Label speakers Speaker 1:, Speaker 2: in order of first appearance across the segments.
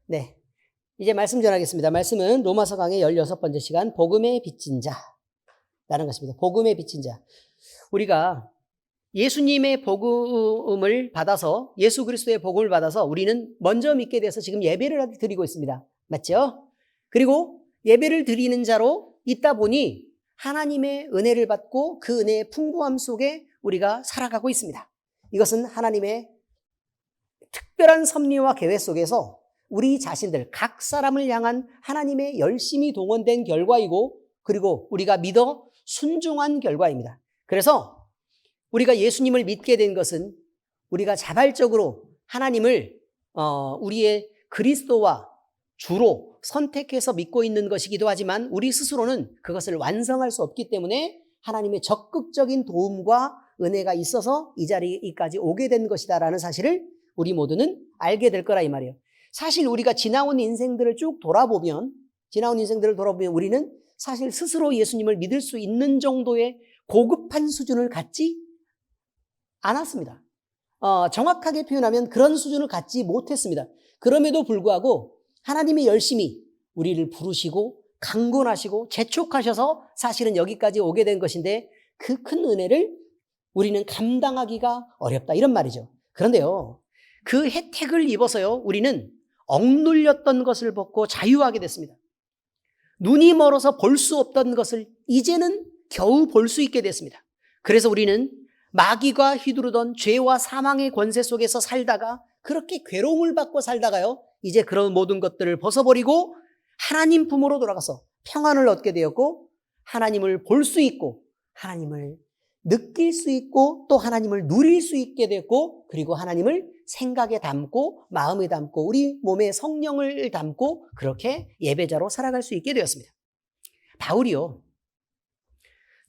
Speaker 1: 네. 이제 말씀 전하겠습니다. 말씀은 로마서 강의 16번째 시간, 복음의 빚진 자라는 것입니다. 복음의 빚진 자. 우리가 예수님의 복음을 받아서, 예수 그리스도의 복음을 받아서 우리는 먼저 믿게 돼서 지금 예배를 드리고 있습니다. 맞죠? 그리고 예배를 드리는 자로 있다 보니 하나님의 은혜를 받고 그 은혜의 풍부함 속에 우리가 살아가고 있습니다. 이것은 하나님의 특별한 섭리와 계획 속에서 우리 자신들, 각 사람을 향한 하나님의 열심히 동원된 결과이고, 그리고 우리가 믿어 순종한 결과입니다. 그래서 우리가 예수님을 믿게 된 것은 우리가 자발적으로 하나님을 우리의 그리스도와 주로 선택해서 믿고 있는 것이기도 하지만 우리 스스로는 그것을 완성할 수 없기 때문에 하나님의 적극적인 도움과 은혜가 있어서 이 자리까지 오게 된 것이다라는 사실을 우리 모두는 알게 될 거라 이 말이에요. 사실 우리가 지나온 인생들을 쭉 돌아보면 우리는 사실 스스로 예수님을 믿을 수 있는 정도의 고급한 수준을 갖지 않았습니다. 정확하게 표현하면 그런 수준을 갖지 못했습니다. 그럼에도 불구하고 하나님이 열심히 우리를 부르시고 강권하시고 재촉하셔서 사실은 여기까지 오게 된 것인데 그 큰 은혜를 우리는 감당하기가 어렵다 이런 말이죠. 그런데요, 그 혜택을 입어서요 우리는 억눌렸던 것을 벗고 자유하게 됐습니다. 눈이 멀어서 볼 수 없던 것을 이제는 겨우 볼 수 있게 됐습니다. 그래서 우리는 마귀가 휘두르던 죄와 사망의 권세 속에서 살다가 그렇게 괴로움을 받고 살다가요 이제 그런 모든 것들을 벗어버리고 하나님 품으로 돌아가서 평안을 얻게 되었고, 하나님을 볼 수 있고 하나님을 느낄 수 있고 또 하나님을 누릴 수 있게 됐고, 그리고 하나님을 생각에 담고 마음에 담고 우리 몸에 성령을 담고 그렇게 예배자로 살아갈 수 있게 되었습니다. 바울이요,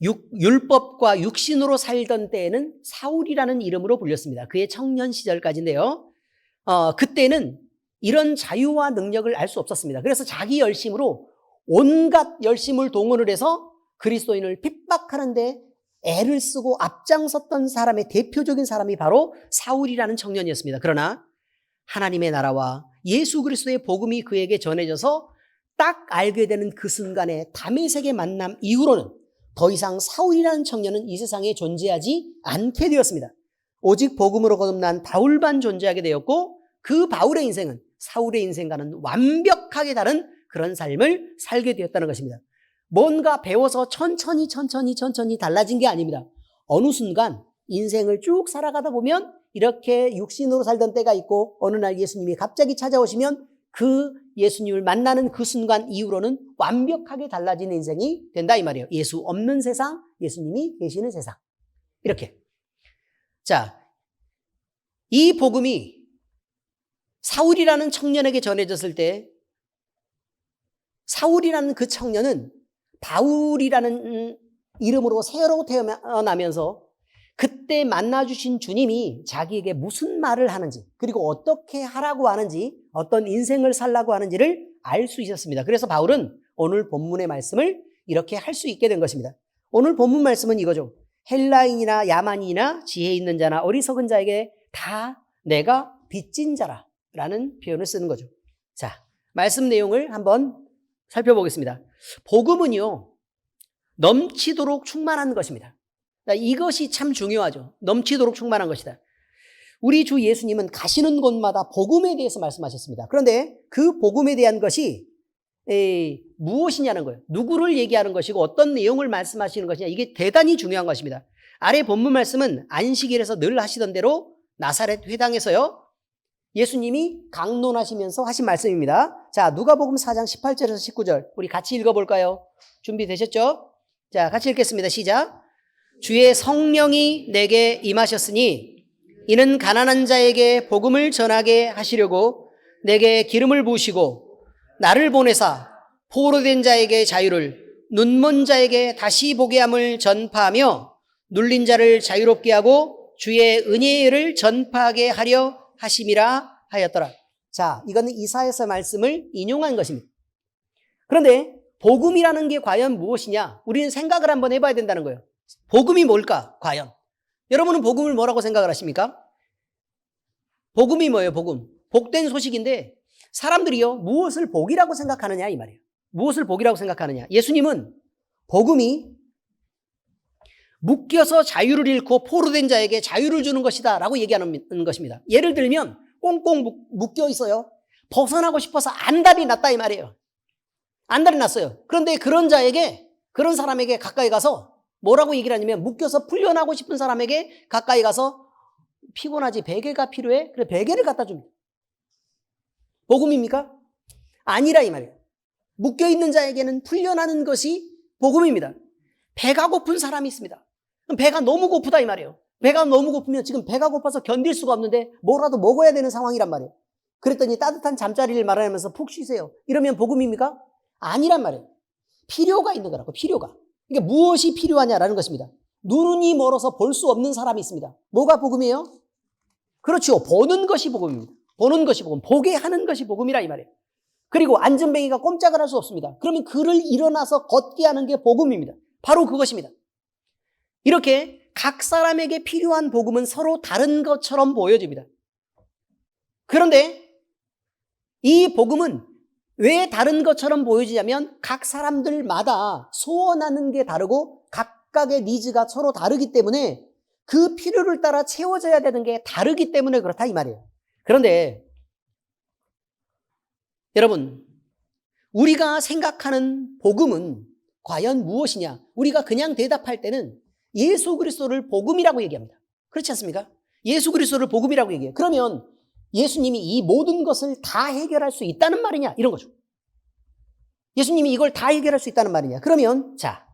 Speaker 1: 율법과 육신으로 살던 때에는 사울이라는 이름으로 불렸습니다. 그의 청년 시절까지인데요, 그때는 이런 자유와 능력을 알 수 없었습니다. 그래서 자기 열심으로 온갖 열심을 동원을 해서 그리스도인을 핍박하는데 애를 쓰고 앞장섰던 사람의 대표적인 사람이 바로 사울이라는 청년이었습니다. 그러나 하나님의 나라와 예수 그리스도의 복음이 그에게 전해져서 딱 알게 되는 그 순간에 다메섹의 만남 이후로는 더 이상 사울이라는 청년은 이 세상에 존재하지 않게 되었습니다. 오직 복음으로 거듭난 바울만 존재하게 되었고, 그 바울의 인생은 사울의 인생과는 완벽하게 다른 그런 삶을 살게 되었다는 것입니다. 뭔가 배워서 천천히 달라진 게 아닙니다. 어느 순간 인생을 쭉 살아가다 보면 이렇게 육신으로 살던 때가 있고, 어느 날 예수님이 갑자기 찾아오시면 그 예수님을 만나는 그 순간 이후로는 완벽하게 달라진 인생이 된다 이 말이에요. 예수 없는 세상, 예수님이 계시는 세상. 이렇게. 자, 이 복음이 사울이라는 청년에게 전해졌을 때 사울이라는 그 청년은 바울이라는 이름으로 새로 태어나면서 그때 만나주신 주님이 자기에게 무슨 말을 하는지, 그리고 어떻게 하라고 하는지, 어떤 인생을 살라고 하는지를 알 수 있었습니다. 그래서 바울은 오늘 본문의 말씀을 이렇게 할 수 있게 된 것입니다. 오늘 본문 말씀은 이거죠. 헬라인이나 야만인이나 지혜 있는 자나 어리석은 자에게 다 내가 빚진 자라는 표현을 쓰는 거죠. 자, 말씀 내용을 한번 살펴보겠습니다. 복음은요, 넘치도록 충만한 것입니다. 이것이 참 중요하죠. 넘치도록 충만한 것이다. 우리 주 예수님은 가시는 곳마다 복음에 대해서 말씀하셨습니다. 그런데 그 복음에 대한 것이 무엇이냐는 거예요. 누구를 얘기하는 것이고 어떤 내용을 말씀하시는 것이냐, 이게 대단히 중요한 것입니다. 아래 본문 말씀은 안식일에서 늘 하시던 대로 나사렛 회당에서요 예수님이 강론하시면서 하신 말씀입니다. 자, 누가복음 4장 18절에서 19절 우리 같이 읽어볼까요? 준비되셨죠? 자, 같이 읽겠습니다. 시작. 주의 성령이 내게 임하셨으니 이는 가난한 자에게 복음을 전하게 하시려고 내게 기름을 부으시고 나를 보내사 포로된 자에게 자유를, 눈먼 자에게 다시 보게 함을 전파하며 눌린 자를 자유롭게 하고 주의 은혜를 전파하게 하려 하심이라 하였더라. 자, 이거는 이사야서 말씀을 인용한 것입니다. 그런데 복음이라는 게 과연 무엇이냐? 우리는 생각을 한번 해봐야 된다는 거예요. 복음이 뭘까? 과연 여러분은 복음을 뭐라고 생각을 하십니까? 복음이 뭐예요? 복음, 복된 소식인데 사람들이요, 무엇을 복이라고 생각하느냐 이 말이에요. 무엇을 복이라고 생각하느냐. 예수님은 복음이 묶여서 자유를 잃고 포로된 자에게 자유를 주는 것이다 라고 얘기하는 것입니다. 예를 들면 꽁꽁 묶여 있어요. 벗어나고 싶어서 안달이 났다 이 말이에요. 안달이 났어요. 그런데 그런 자에게, 그런 사람에게 가까이 가서 뭐라고 얘기를 하냐면, 묶여서 풀려나고 싶은 사람에게 가까이 가서 피곤하지, 베개가 필요해? 그래, 베개를 갖다 줍니다. 복음입니까? 아니라 이 말이에요. 묶여있는 자에게는 풀려나는 것이 복음입니다. 배가 고픈 사람이 있습니다. 그럼 배가 너무 고프다 이 말이에요. 배가 너무 고프면 지금 배가 고파서 견딜 수가 없는데 뭐라도 먹어야 되는 상황이란 말이에요. 그랬더니 따뜻한 잠자리를 마련하면서 푹 쉬세요. 이러면 복음입니까? 아니란 말이에요. 필요가 있는 거라고, 필요가. 그러니까 무엇이 필요하냐라는 것입니다. 눈이 멀어서 볼 수 없는 사람이 있습니다. 뭐가 복음이에요? 그렇죠. 보는 것이 복음입니다. 보는 것이 복음. 보게 하는 것이 복음이라 이 말이에요. 그리고 앉은뱅이가 꼼짝을 할 수 없습니다. 그러면 그를 일어나서 걷게 하는 게 복음입니다. 바로 그것입니다. 이렇게 각 사람에게 필요한 복음은 서로 다른 것처럼 보여집니다. 그런데 이 복음은 왜 다른 것처럼 보여지냐면 각 사람들마다 소원하는 게 다르고 각각의 니즈가 서로 다르기 때문에 그 필요를 따라 채워져야 되는 게 다르기 때문에 그렇다 이 말이에요. 그런데 여러분, 우리가 생각하는 복음은 과연 무엇이냐? 우리가 그냥 대답할 때는 예수 그리스도를 복음이라고 얘기합니다. 그렇지 않습니까? 예수 그리스도를 복음이라고 얘기해요. 그러면 예수님이 이 모든 것을 다 해결할 수 있다는 말이냐? 이런 거죠. 예수님이 이걸 다 해결할 수 있다는 말이냐? 그러면 자,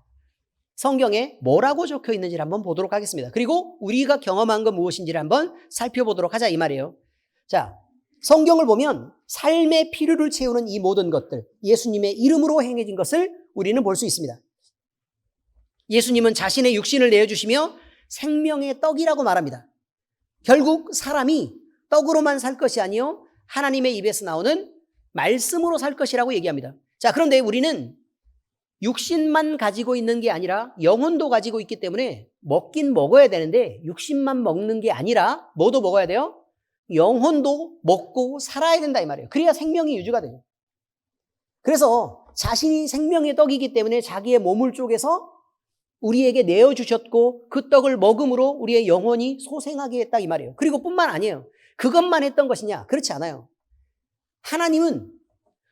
Speaker 1: 성경에 뭐라고 적혀 있는지를 한번 보도록 하겠습니다. 그리고 우리가 경험한 건 무엇인지를 한번 살펴보도록 하자 이 말이에요. 자, 성경을 보면 삶의 필요를 채우는 이 모든 것들, 예수님의 이름으로 행해진 것을 우리는 볼 수 있습니다. 예수님은 자신의 육신을 내어주시며 생명의 떡이라고 말합니다. 결국 사람이 떡으로만 살 것이 아니요 하나님의 입에서 나오는 말씀으로 살 것이라고 얘기합니다. 자, 그런데 우리는 육신만 가지고 있는 게 아니라 영혼도 가지고 있기 때문에 먹긴 먹어야 되는데 육신만 먹는 게 아니라 뭐도 먹어야 돼요? 영혼도 먹고 살아야 된다 이 말이에요. 그래야 생명이 유지가 돼요. 그래서 자신이 생명의 떡이기 때문에 자기의 몸을 쪼개서 우리에게 내어주셨고 그 떡을 먹음으로 우리의 영혼이 소생하게 했다 이 말이에요. 그리고 뿐만 아니에요. 그것만 했던 것이냐? 그렇지 않아요. 하나님은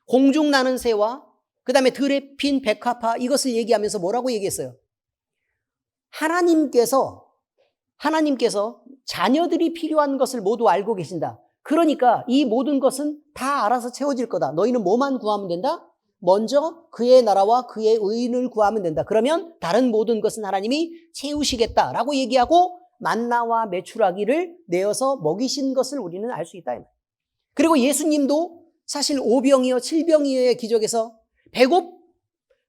Speaker 1: 공중 나는 새와 그 다음에 들에 핀 백합화 이것을 얘기하면서 뭐라고 얘기했어요? 하나님께서 자녀들이 필요한 것을 모두 알고 계신다. 그러니까 이 모든 것은 다 알아서 채워질 거다. 너희는 뭐만 구하면 된다? 먼저 그의 나라와 그의 의인을 구하면 된다. 그러면 다른 모든 것은 하나님이 채우시겠다라고 얘기하고 만나와 메추라기를 내어서 먹이신 것을 우리는 알 수 있다. 그리고 예수님도 사실 오병이어 7병이어의 기적에서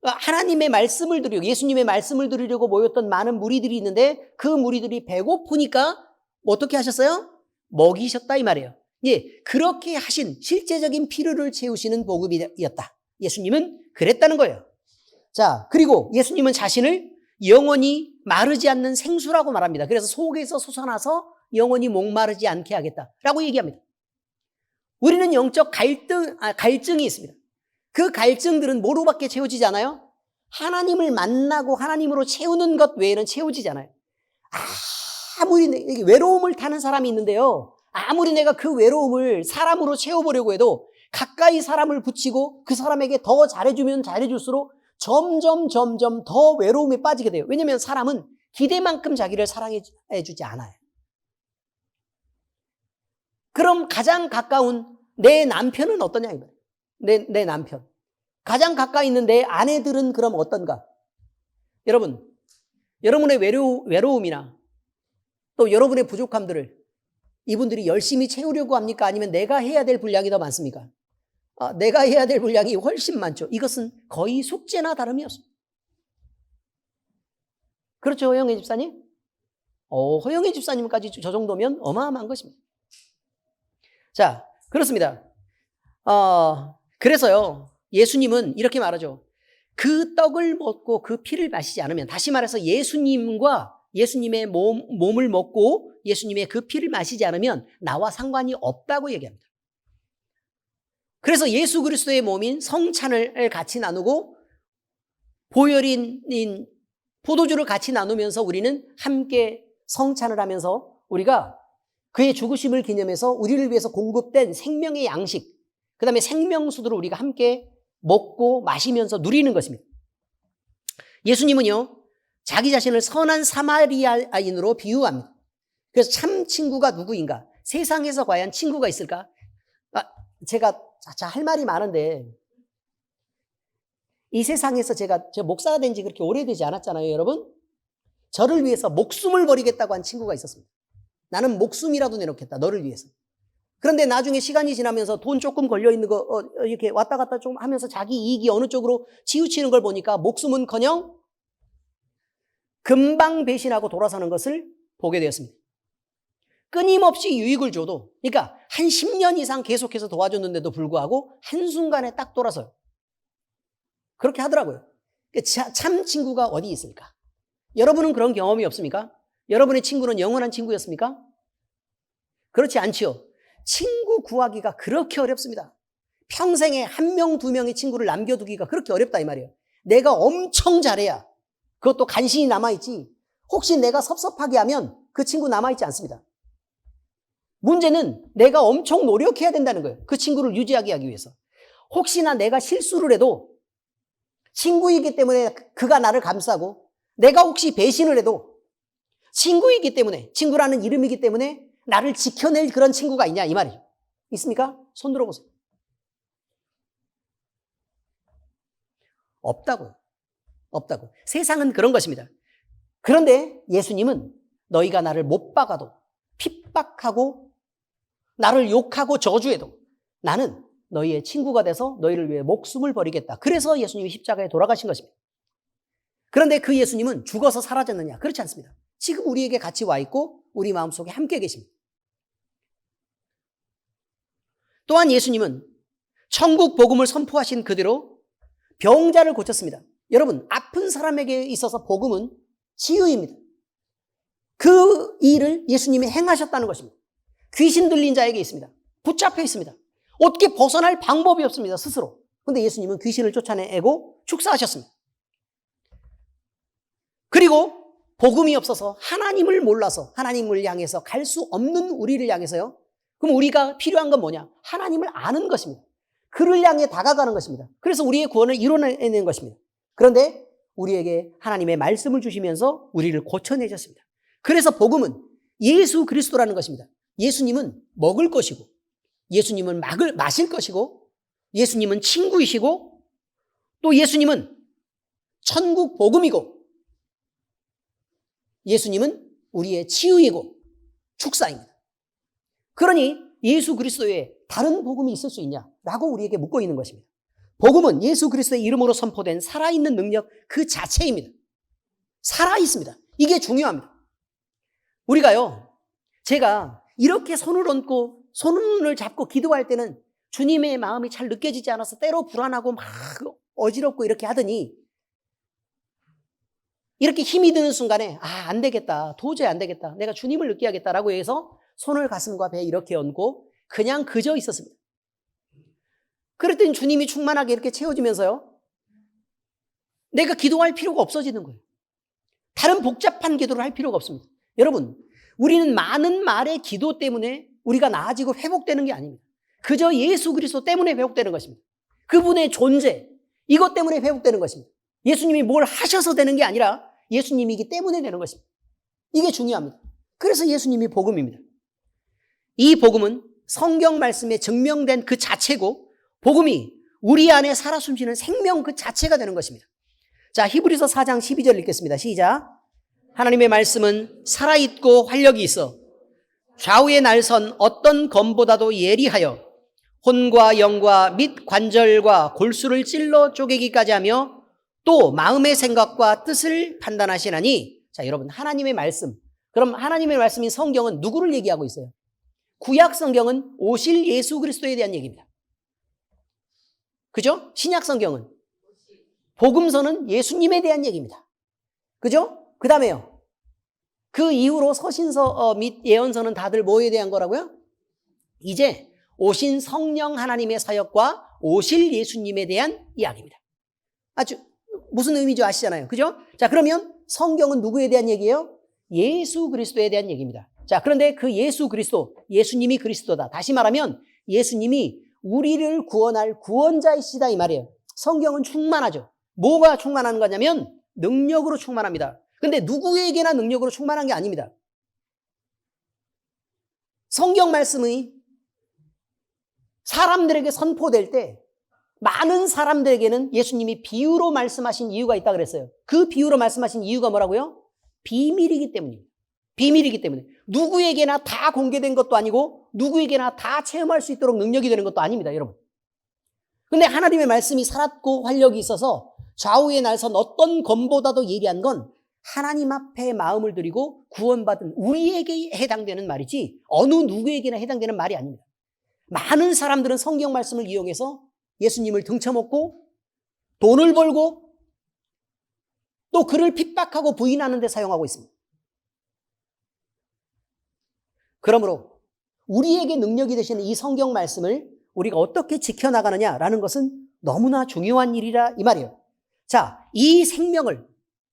Speaker 1: 하나님의 말씀을 드리려고, 예수님의 말씀을 드리려고 모였던 많은 무리들이 있는데 그 무리들이 배고프니까 어떻게 하셨어요? 먹이셨다 이 말이에요. 예, 그렇게 하신 실제적인 필요를 채우시는 복음이었다. 예수님은 그랬다는 거예요. 자, 그리고 예수님은 자신을 영원히 마르지 않는 생수라고 말합니다. 그래서 속에서 솟아나서 영원히 목마르지 않게 하겠다라고 얘기합니다. 우리는 영적 갈증이 있습니다. 그 갈증들은 뭐로밖에 채워지지 않아요? 하나님을 만나고 하나님으로 채우는 것 외에는 채워지지 않아요. 아무리 외로움을 타는 사람이 있는데요. 아무리 내가 그 외로움을 사람으로 채워보려고 해도 가까이 사람을 붙이고 그 사람에게 더 잘해주면 잘해줄수록 점점 더 외로움에 빠지게 돼요. 왜냐하면 사람은 기대만큼 자기를 사랑해주지 않아요. 그럼 가장 가까운 내 남편은 어떠냐 이거예요. 내 남편. 가장 가까이 있는 내 아내들은 그럼 어떤가? 여러분, 여러분의 외로움이나 또 여러분의 부족함들을 이분들이 열심히 채우려고 합니까? 아니면 내가 해야 될 분량이 더 많습니까? 내가 해야 될 분량이 훨씬 많죠. 이것은 거의 숙제나 다름이 없습니다. 그렇죠, 허영애 집사님? 허영애 집사님까지 저 정도면 어마어마한 것입니다. 자, 그렇습니다. 그래서요, 예수님은 이렇게 말하죠. 그 떡을 먹고 그 피를 마시지 않으면, 다시 말해서 예수님과 예수님의 몸을 먹고 예수님의 그 피를 마시지 않으면 나와 상관이 없다고 얘기합니다. 그래서 예수 그리스도의 몸인 성찬을 같이 나누고 보혈인 포도주를 같이 나누면서 우리는 함께 성찬을 하면서 우리가 그의 죽으심을 기념해서 우리를 위해서 공급된 생명의 양식, 그 다음에 생명수들을 우리가 함께 먹고 마시면서 누리는 것입니다. 예수님은요, 자기 자신을 선한 사마리아인으로 비유합니다. 그래서 참 친구가 누구인가? 세상에서 과연 친구가 있을까? 제가 할 말이 많은데 이 세상에서 제가 목사가 된 지 그렇게 오래되지 않았잖아요, 여러분. 저를 위해서 목숨을 버리겠다고 한 친구가 있었습니다. 나는 목숨이라도 내놓겠다, 너를 위해서. 그런데 나중에 시간이 지나면서 돈 조금 걸려있는 거 이렇게 왔다 갔다 좀 하면서 자기 이익이 어느 쪽으로 치우치는 걸 보니까 목숨은커녕 금방 배신하고 돌아서는 것을 보게 되었습니다. 끊임없이 유익을 줘도, 그러니까 한 10년 이상 계속해서 도와줬는데도 불구하고 한순간에 딱 돌아서요. 그렇게 하더라고요. 참 친구가 어디 있을까? 여러분은 그런 경험이 없습니까? 여러분의 친구는 영원한 친구였습니까? 그렇지 않지요. 친구 구하기가 그렇게 어렵습니다. 평생에 1명, 2명의 친구를 남겨두기가 그렇게 어렵다 이 말이에요. 내가 엄청 잘해야 그것도 간신히 남아있지, 혹시 내가 섭섭하게 하면 그 친구 남아있지 않습니다. 문제는 내가 엄청 노력해야 된다는 거예요. 그 친구를 유지하게 하기 위해서. 혹시나 내가 실수를 해도 친구이기 때문에 그가 나를 감싸고, 내가 혹시 배신을 해도 친구이기 때문에, 친구라는 이름이기 때문에 나를 지켜낼 그런 친구가 있냐 이 말이죠. 있습니까? 손 들어보세요. 없다고요. 없다고. 세상은 그런 것입니다. 그런데 예수님은 너희가 나를 못 박아도, 핍박하고 나를 욕하고 저주해도 나는 너희의 친구가 돼서 너희를 위해 목숨을 버리겠다. 그래서 예수님이 십자가에 돌아가신 것입니다. 그런데 그 예수님은 죽어서 사라졌느냐? 그렇지 않습니다. 지금 우리에게 같이 와 있고 우리 마음속에 함께 계십니다. 또한 예수님은 천국 복음을 선포하신 그대로 병자를 고쳤습니다. 여러분, 아픈 사람에게 있어서 복음은 치유입니다. 그 일을 예수님이 행하셨다는 것입니다. 귀신 들린 자에게 있습니다. 붙잡혀 있습니다. 어떻게 벗어날 방법이 없습니다, 스스로. 그런데 예수님은 귀신을 쫓아내고 축사하셨습니다. 그리고 복음이 없어서 하나님을 몰라서 하나님을 향해서 갈 수 없는 우리를 향해서요. 그럼 우리가 필요한 건 뭐냐? 하나님을 아는 것입니다. 그를 향해 다가가는 것입니다. 그래서 우리의 구원을 이뤄내는 것입니다. 그런데 우리에게 하나님의 말씀을 주시면서 우리를 고쳐내셨습니다. 그래서 복음은 예수 그리스도라는 것입니다. 예수님은 먹을 것이고, 예수님은 마실 것이고, 예수님은 친구이시고, 또 예수님은 천국 복음이고, 예수님은 우리의 치유이고 축사입니다. 그러니 예수 그리스도에 다른 복음이 있을 수 있냐라고 우리에게 묻고 있는 것입니다. 복음은 예수 그리스도의 이름으로 선포된 살아있는 능력 그 자체입니다. 살아있습니다. 이게 중요합니다. 우리가요, 제가 이렇게 손을 얹고 손을 잡고 기도할 때는 주님의 마음이 잘 느껴지지 않아서 때로 불안하고 막 어지럽고 이렇게 하더니 이렇게 힘이 드는 순간에 안 되겠다, 도저히 안 되겠다, 내가 주님을 느껴야겠다라고 해서 손을 가슴과 배에 이렇게 얹고 그냥 그저 있었습니다. 그랬더니 주님이 충만하게 이렇게 채워지면서요, 내가 기도할 필요가 없어지는 거예요. 다른 복잡한 기도를 할 필요가 없습니다. 여러분, 우리는 많은 말의 기도 때문에 우리가 나아지고 회복되는 게 아닙니다. 그저 예수 그리스도 때문에 회복되는 것입니다. 그분의 존재, 이것 때문에 회복되는 것입니다. 예수님이 뭘 하셔서 되는 게 아니라 예수님이기 때문에 되는 것입니다. 이게 중요합니다. 그래서 예수님이 복음입니다. 이 복음은 성경 말씀에 증명된 그 자체고, 복음이 우리 안에 살아 숨쉬는 생명 그 자체가 되는 것입니다. 자, 히브리서 4장 12절 읽겠습니다. 시작. 하나님의 말씀은 살아있고 활력이 있어 좌우의 날선 어떤 검보다도 예리하여 혼과 영과 및 관절과 골수를 찔러 쪼개기까지 하며 또 마음의 생각과 뜻을 판단하시나니. 자, 여러분, 하나님의 말씀. 그럼 하나님의 말씀인 성경은 누구를 얘기하고 있어요? 구약 성경은 오실 예수 그리스도에 대한 얘기입니다. 그죠? 신약 성경은, 복음서는 예수님에 대한 얘기입니다. 그죠? 그 다음에요, 그 이후로 서신서 및 예언서는 다들 뭐에 대한 거라고요? 이제 오신 성령 하나님의 사역과 오실 예수님에 대한 이야기입니다. 아주 무슨 의미인지 아시잖아요. 그죠? 자, 그러면 성경은 누구에 대한 얘기예요? 예수 그리스도에 대한 얘기입니다. 자, 그런데 그 예수 그리스도, 예수님이 그리스도다. 다시 말하면 예수님이 우리를 구원할 구원자이시다 이 말이에요. 성경은 충만하죠. 뭐가 충만한 거냐면 능력으로 충만합니다. 근데 누구에게나 능력으로 충만한 게 아닙니다. 성경 말씀이 사람들에게 선포될 때 많은 사람들에게는 예수님이 비유로 말씀하신 이유가 있다 그랬어요. 그 비유로 말씀하신 이유가 뭐라고요? 비밀이기 때문입니다. 비밀이기 때문에 누구에게나 다 공개된 것도 아니고 누구에게나 다 체험할 수 있도록 능력이 되는 것도 아닙니다, 여러분. 근데 하나님의 말씀이 살았고 활력이 있어서 좌우에 날선 어떤 검보다도 예리한 건 하나님 앞에 마음을 드리고 구원받은 우리에게 해당되는 말이지 어느 누구에게나 해당되는 말이 아닙니다. 많은 사람들은 성경 말씀을 이용해서 예수님을 등쳐먹고 돈을 벌고 또 그를 핍박하고 부인하는 데 사용하고 있습니다. 그러므로 우리에게 능력이 되시는 이 성경 말씀을 우리가 어떻게 지켜나가느냐라는 것은 너무나 중요한 일이라 이 말이에요. 자, 이 생명을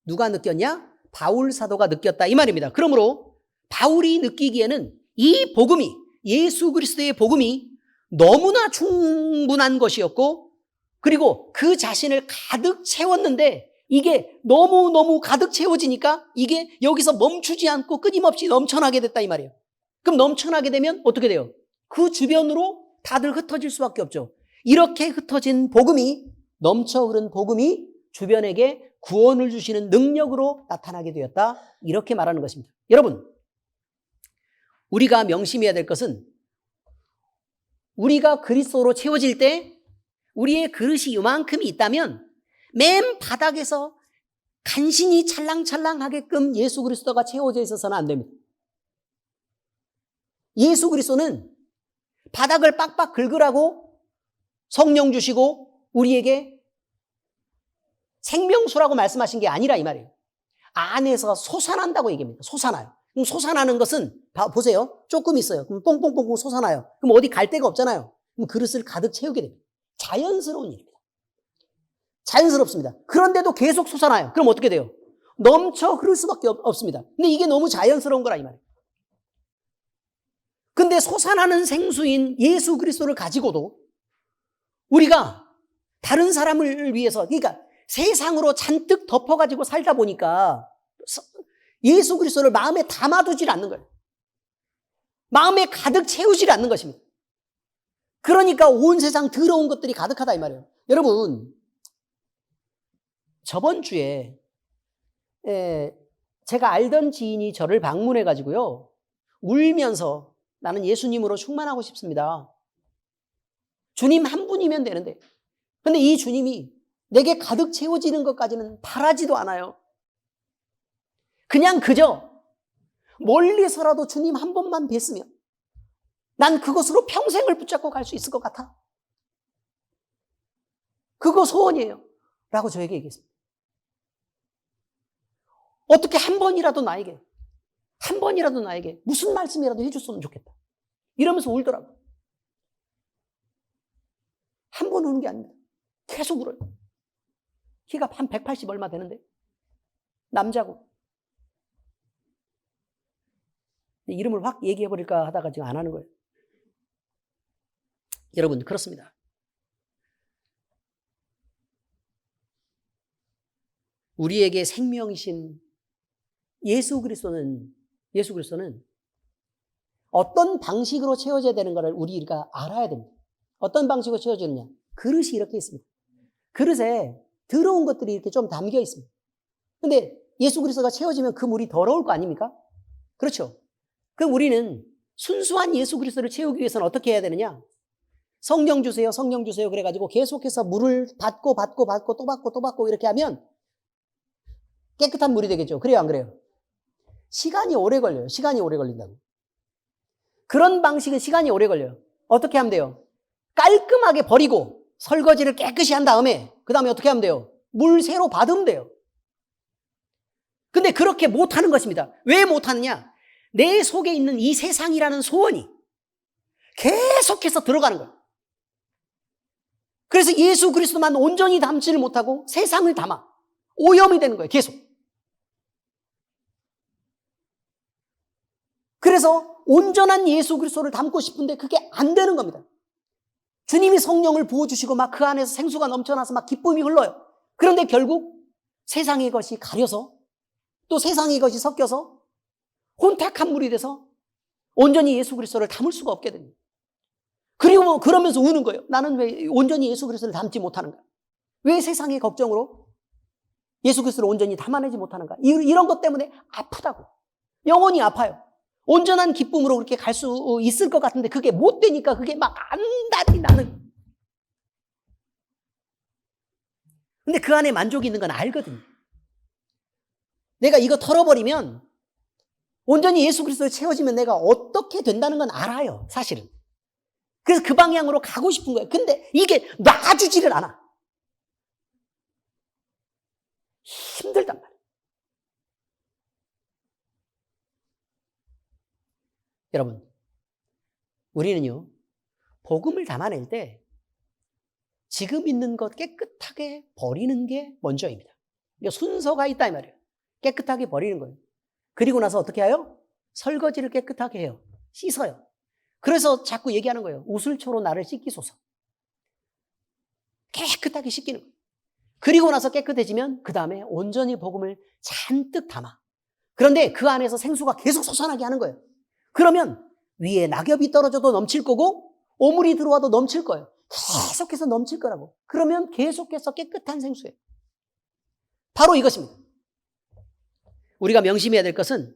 Speaker 1: 누가 느꼈냐? 바울 사도가 느꼈다 이 말입니다. 그러므로 바울이 느끼기에는 이 복음이, 예수 그리스도의 복음이 너무나 충분한 것이었고 그리고 그 자신을 가득 채웠는데 이게 너무너무 가득 채워지니까 이게 여기서 멈추지 않고 끊임없이 넘쳐나게 됐다 이 말이에요. 그럼 넘쳐나게 되면 어떻게 돼요? 그 주변으로 다들 흩어질 수밖에 없죠. 이렇게 흩어진 복음이, 넘쳐 흐른 복음이 주변에게 구원을 주시는 능력으로 나타나게 되었다. 이렇게 말하는 것입니다. 여러분, 우리가 명심해야 될 것은 우리가 그리스도로 채워질 때 우리의 그릇이 요만큼이 있다면 맨 바닥에서 간신히 찰랑찰랑하게끔 예수 그리스도가 채워져 있어서는 안 됩니다. 예수 그리스도는 바닥을 빡빡 긁으라고 성령 주시고 우리에게 생명수라고 말씀하신 게 아니라 이 말이에요. 안에서 솟아난다고 얘기합니다. 솟아나요. 그럼 솟아나는 것은 보세요. 조금 있어요. 그럼 뽕뽕뽕뽕 솟아나요. 그럼 어디 갈 데가 없잖아요. 그럼 그릇을 가득 채우게 됩니다. 자연스러운 일입니다. 자연스럽습니다. 그런데도 계속 솟아나요. 그럼 어떻게 돼요? 넘쳐 흐를 수밖에 없습니다. 근데 이게 너무 자연스러운 거라 이 말이에요. 근데 솟아나는 생수인 예수 그리스도를 가지고도 우리가 다른 사람을 위해서, 그러니까 세상으로 잔뜩 덮어가지고 살다 보니까 예수 그리스도를 마음에 담아두질 않는 거예요. 마음에 가득 채우질 않는 것입니다. 그러니까 온 세상 더러운 것들이 가득하다 이 말이에요. 여러분, 저번 주에 제가 알던 지인이 저를 방문해가지고요 울면서 나는 예수님으로 충만하고 싶습니다. 주님 한 분이면 되는데. 근데 이 주님이 내게 가득 채워지는 것까지는 바라지도 않아요. 그냥 그저 멀리서라도 주님 한 번만 뵀으면 난 그것으로 평생을 붙잡고 갈 수 있을 것 같아. 그거 소원이에요. 라고 저에게 얘기했습니다. 어떻게 한 번이라도 나에게 무슨 말씀이라도 해줬으면 좋겠다. 이러면서 울더라고요. 한 번 우는 게 아닙니다. 계속 울어요. 키가 한 180 얼마 되는데 남자고. 이름을 확 얘기해버릴까 하다가 지금 안 하는 거예요. 여러분, 그렇습니다. 우리에게 생명이신 예수 그리스도는 어떤 방식으로 채워져야 되는 것을 우리가 알아야 됩니다. 어떤 방식으로 채워지느냐? 그릇이 이렇게 있습니다. 그릇에 더러운 것들이 이렇게 좀 담겨 있습니다. 근데 예수 그리스도가 채워지면 그 물이 더러울 거 아닙니까? 그렇죠. 그럼 우리는 순수한 예수 그리스도를 채우기 위해서는 어떻게 해야 되느냐? 성령 주세요, 성령 주세요. 그래가지고 계속해서 물을 받고 또 받고 이렇게 하면 깨끗한 물이 되겠죠. 그래요, 안 그래요? 시간이 오래 걸려요. 시간이 오래 걸린다고. 그런 방식은 시간이 오래 걸려요. 어떻게 하면 돼요? 깔끔하게 버리고 설거지를 깨끗이 한 다음에 그 다음에 어떻게 하면 돼요? 물 새로 받으면 돼요. 근데 그렇게 못하는 것입니다. 왜 못하느냐? 내 속에 있는 이 세상이라는 소원이 계속해서 들어가는 거예요. 그래서 예수 그리스도만 온전히 담지를 못하고 세상을 담아 오염이 되는 거예요. 계속. 그래서 온전한 예수 그리스도를 담고 싶은데 그게 안 되는 겁니다. 주님이 성령을 부어주시고 막 그 안에서 생수가 넘쳐나서 막 기쁨이 흘러요. 그런데 결국 세상의 것이 가려서 또 세상의 것이 섞여서 혼탁한 물이 돼서 온전히 예수 그리스도를 담을 수가 없게 됩니다. 그리고 그러면서 우는 거예요. 나는 왜 온전히 예수 그리스도를 담지 못하는가? 왜 세상의 걱정으로 예수 그리스도를 온전히 담아내지 못하는가? 이런 것 때문에 아프다고. 영혼이 아파요. 온전한 기쁨으로 그렇게 갈 수 있을 것 같은데 그게 못 되니까 그게 막 안달이 나는. 근데 그 안에 만족이 있는 건 알거든요. 내가 이거 털어버리면 온전히 예수 그리스도에 채워지면 내가 어떻게 된다는 건 알아요. 사실은. 그래서 그 방향으로 가고 싶은 거예요. 근데 이게 놔주지를 않아. 힘들단 말이에요. 여러분, 우리는요, 복음을 담아낼 때 지금 있는 것 깨끗하게 버리는 게 먼저입니다. 그러니까 순서가 있다 이 말이에요. 깨끗하게 버리는 거예요. 그리고 나서 어떻게 해요? 설거지를 깨끗하게 해요. 씻어요. 그래서 자꾸 얘기하는 거예요. 우슬초로 나를 씻기소서. 깨끗하게 씻기는 거예요. 그리고 나서 깨끗해지면 그 다음에 온전히 복음을 잔뜩 담아. 그런데 그 안에서 생수가 계속 솟아나게 하는 거예요. 그러면 위에 낙엽이 떨어져도 넘칠 거고 오물이 들어와도 넘칠 거예요. 계속해서 넘칠 거라고. 그러면 계속해서 깨끗한 생수예요. 바로 이것입니다. 우리가 명심해야 될 것은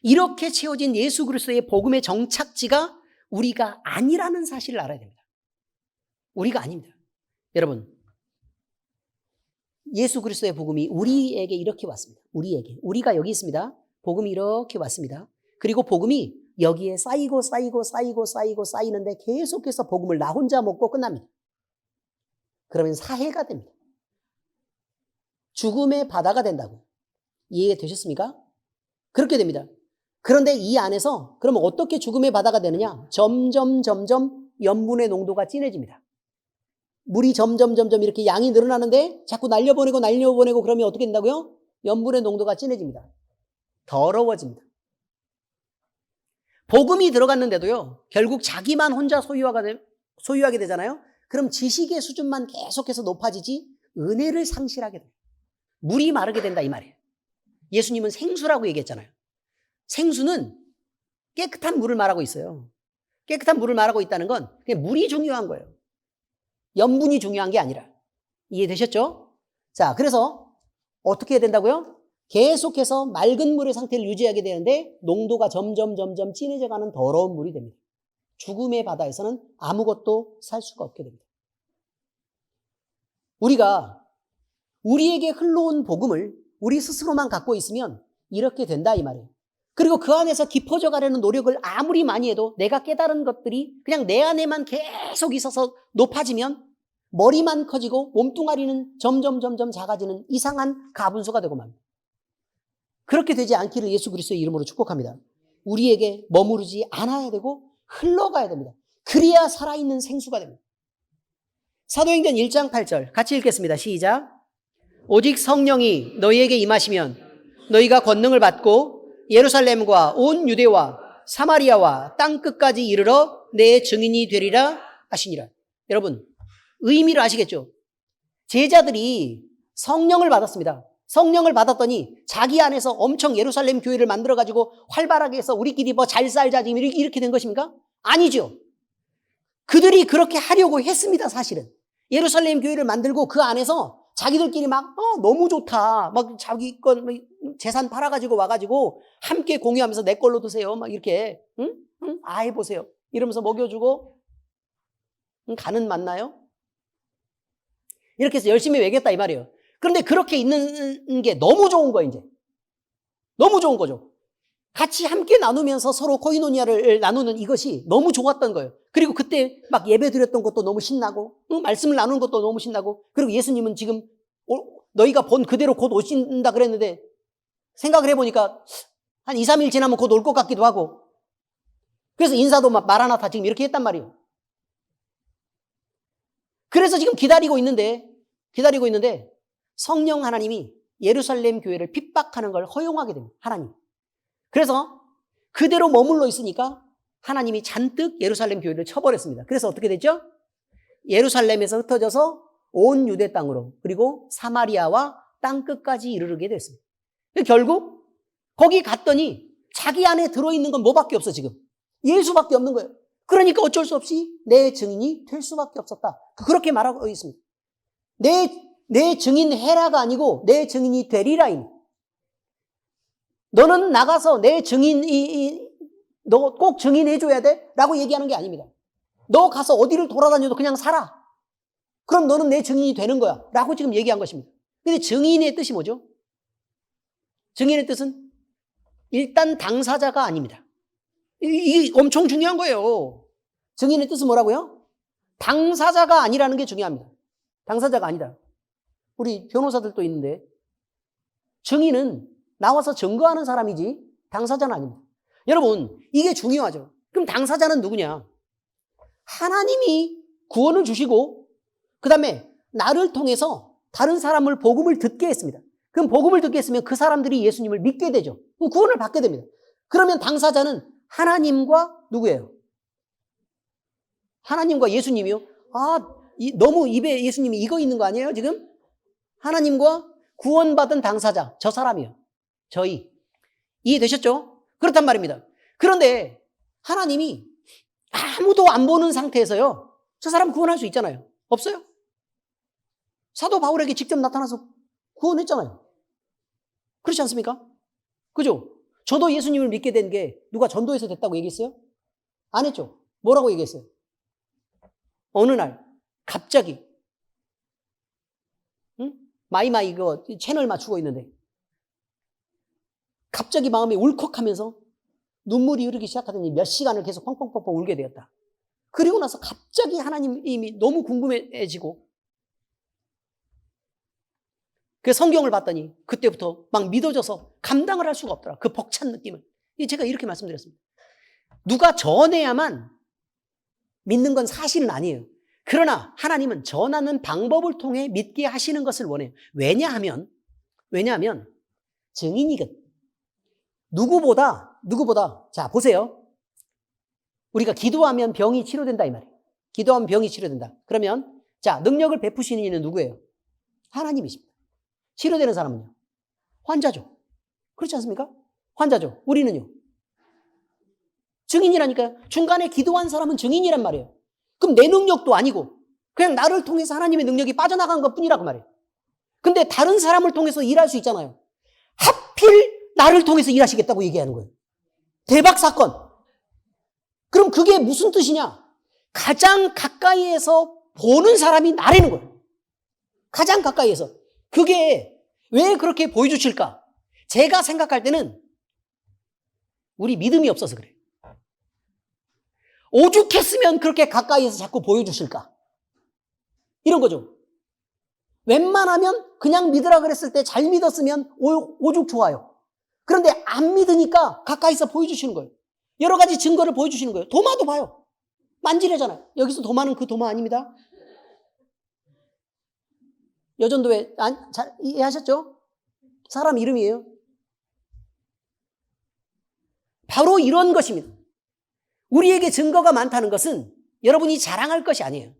Speaker 1: 이렇게 채워진 예수 그리스도의 복음의 정착지가 우리가 아니라는 사실을 알아야 됩니다. 우리가 아닙니다. 여러분, 예수 그리스도의 복음이 우리에게 이렇게 왔습니다. 우리가 여기 있습니다. 복음이 이렇게 왔습니다. 그리고 복음이 여기에 쌓이는데 계속해서 복음을 나 혼자 먹고 끝납니다. 그러면 사해가 됩니다. 죽음의 바다가 된다고요. 이해되셨습니까? 그렇게 됩니다. 그런데 이 안에서 그러면 어떻게 죽음의 바다가 되느냐? 점점 염분의 농도가 진해집니다. 물이 점점 이렇게 양이 늘어나는데 자꾸 날려보내고 그러면 어떻게 된다고요? 염분의 농도가 진해집니다. 더러워집니다. 복음이 들어갔는데도요, 결국 자기만 혼자 소유하게 되잖아요? 그럼 지식의 수준만 계속해서 높아지지 은혜를 상실하게 돼요. 물이 마르게 된다 이 말이에요. 예수님은 생수라고 얘기했잖아요. 생수는 깨끗한 물을 말하고 있어요. 깨끗한 물을 말하고 있다는 건 그냥 물이 중요한 거예요. 염분이 중요한 게 아니라. 이해되셨죠? 자, 그래서 어떻게 해야 된다고요? 계속해서 맑은 물의 상태를 유지하게 되는데 농도가 점점 진해져가는 더러운 물이 됩니다. 죽음의 바다에서는 아무것도 살 수가 없게 됩니다. 우리가 우리에게 흘러온 복음을 우리 스스로만 갖고 있으면 이렇게 된다 이 말이에요. 그리고 그 안에서 깊어져 가려는 노력을 아무리 많이 해도 내가 깨달은 것들이 그냥 내 안에만 계속 있어서 높아지면 머리만 커지고 몸뚱아리는 점점 작아지는 이상한 가분수가 되고 맙니다. 그렇게 되지 않기를 예수 그리스도의 이름으로 축복합니다. 우리에게 머무르지 않아야 되고 흘러가야 됩니다. 그래야 살아있는 생수가 됩니다. 사도행전 1장 8절 같이 읽겠습니다. 시작. 오직 성령이 너희에게 임하시면 너희가 권능을 받고 예루살렘과 온 유대와 사마리아와 땅끝까지 이르러 내 증인이 되리라 하시니라. 여러분, 의미를 아시겠죠? 제자들이 성령을 받았습니다. 성령을 받았더니 자기 안에서 엄청 예루살렘 교회를 만들어가지고 활발하게 해서 우리끼리 뭐 잘 살자 지금 이렇게 된 것입니까? 아니죠. 그들이 그렇게 하려고 했습니다. 사실은 예루살렘 교회를 만들고 그 안에서 자기들끼리 막 너무 좋다 막 자기 건 재산 팔아가지고 와가지고 함께 공유하면서 내 걸로 드세요 막 이렇게 응? 해보세요 이러면서 먹여주고 간은 맞나요? 이렇게 해서 열심히 외겼다 이 말이에요. 그런데 그렇게 있는 게 너무 좋은 거예요. 이제 너무 좋은 거죠. 같이 함께 나누면서 서로 코이노니아를 나누는 이것이 너무 좋았던 거예요. 그리고 그때 막 예배 드렸던 것도 너무 신나고 말씀을 나누는 것도 너무 신나고 그리고 예수님은 지금 너희가 본 그대로 곧 오신다 그랬는데 생각을 해보니까 한 2, 3일 지나면 곧 올 것 같기도 하고 그래서 인사도 막 마라나타 지금 이렇게 했단 말이에요. 그래서 지금 기다리고 있는데 성령 하나님이 예루살렘 교회를 핍박하는 걸 허용하게 됩니다. 하나님. 그래서 그대로 머물러 있으니까 하나님이 잔뜩 예루살렘 교회를 쳐버렸습니다. 그래서 어떻게 됐죠? 예루살렘에서 흩어져서 온 유대 땅으로 그리고 사마리아와 땅끝까지 이르르게 됐습니다. 결국 거기 갔더니 자기 안에 들어있는 건 뭐밖에 없어 지금? 예수밖에 없는 거예요. 그러니까 어쩔 수 없이 내 증인이 될 수밖에 없었다. 그렇게 말하고 있습니다. 내 증인 해라가 아니고 내 증인이 되리라임. 너는 나가서 내 증인이 너 꼭 증인해줘야 돼? 라고 얘기하는 게 아닙니다. 너 가서 어디를 돌아다녀도 그냥 살아. 그럼 너는 내 증인이 되는 거야. 라고 지금 얘기한 것입니다. 근데 증인의 뜻이 뭐죠? 증인의 뜻은 일단 당사자가 아닙니다. 이게 엄청 중요한 거예요. 증인의 뜻은 뭐라고요? 당사자가 아니라는 게 중요합니다. 당사자가 아니다. 우리 변호사들도 있는데 증인은 나와서 증거하는 사람이지 당사자는 아닙니다. 여러분 이게 중요하죠. 그럼 당사자는 누구냐? 하나님이 구원을 주시고 그 다음에 나를 통해서 다른 사람을 복음을 듣게 했습니다. 그럼 복음을 듣게 했으면 그 사람들이 예수님을 믿게 되죠. 그럼 구원을 받게 됩니다. 그러면 당사자는 하나님과 누구예요? 하나님과 예수님이요? 너무 입에 예수님이 이거 있는 거 아니에요 지금? 하나님과 구원받은 당사자, 저 사람이요. 저희. 이해되셨죠? 그렇단 말입니다. 그런데 하나님이 아무도 안 보는 상태에서요. 저 사람 구원할 수 있잖아요. 없어요? 사도 바울에게 직접 나타나서 구원했잖아요. 그렇지 않습니까? 그죠? 저도 예수님을 믿게 된 게 누가 전도해서 됐다고 얘기했어요? 안 했죠? 뭐라고 얘기했어요? 어느 날 갑자기 마이마이 그 채널 맞추고 있는데 갑자기 마음이 울컥하면서 눈물이 흐르기 시작하더니 몇 시간을 계속 펑펑펑펑 울게 되었다. 그리고 나서 갑자기 하나님이 너무 궁금해지고 그 성경을 봤더니 그때부터 막 믿어져서 감당을 할 수가 없더라. 그 벅찬 느낌을. 제가 이렇게 말씀드렸습니다. 누가 전해야만 믿는 건 사실은 아니에요. 그러나 하나님은 전하는 방법을 통해 믿게 하시는 것을 원해요. 왜냐하면 증인이거든. 누구보다 자 보세요. 우리가 기도하면 병이 치료된다 이 말이에요. 기도하면 병이 치료된다. 그러면 자 능력을 베푸시는 이는 누구예요? 하나님이십니다. 치료되는 사람은요? 환자죠. 그렇지 않습니까? 환자죠. 우리는요? 증인이라니까요. 중간에 기도한 사람은 증인이란 말이에요. 그럼 내 능력도 아니고 그냥 나를 통해서 하나님의 능력이 빠져나간 것뿐이라고 말해요. 근데 다른 사람을 통해서 일할 수 있잖아요. 하필 나를 통해서 일하시겠다고 얘기하는 거예요. 대박 사건. 그럼 그게 무슨 뜻이냐? 가장 가까이에서 보는 사람이 나라는 거예요. 가장 가까이에서. 그게 왜 그렇게 보여주실까? 제가 생각할 때는 우리 믿음이 없어서 그래요. 오죽했으면 그렇게 가까이에서 자꾸 보여주실까? 이런 거죠. 웬만하면 그냥 믿으라 그랬을 때 잘 믿었으면 오죽 좋아요. 그런데 안 믿으니까 가까이서 보여주시는 거예요. 여러 가지 증거를 보여주시는 거예요. 도마도 봐요. 만지래잖아요. 여기서 도마는 그 도마 아닙니다. 여전도에 잘 이해하셨죠? 사람 이름이에요. 바로 이런 것입니다. 우리에게 증거가 많다는 것은 여러분이 자랑할 것이 아니에요.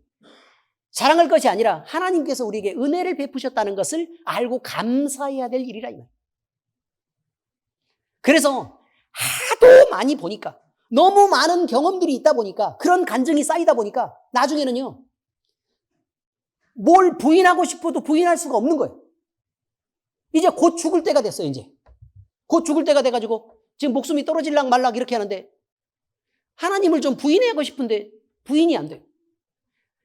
Speaker 1: 자랑할 것이 아니라 하나님께서 우리에게 은혜를 베푸셨다는 것을 알고 감사해야 될 일이라 이 말이에요. 그래서 하도 많이 보니까 너무 많은 경험들이 있다 보니까 그런 간증이 쌓이다 보니까 나중에는요. 뭘 부인하고 싶어도 부인할 수가 없는 거예요. 이제 곧 죽을 때가 됐어요. 이제 곧 죽을 때가 돼가지고 지금 목숨이 떨어질락 말락 이렇게 하는데 하나님을 좀 부인하고 싶은데 부인이 안 돼요.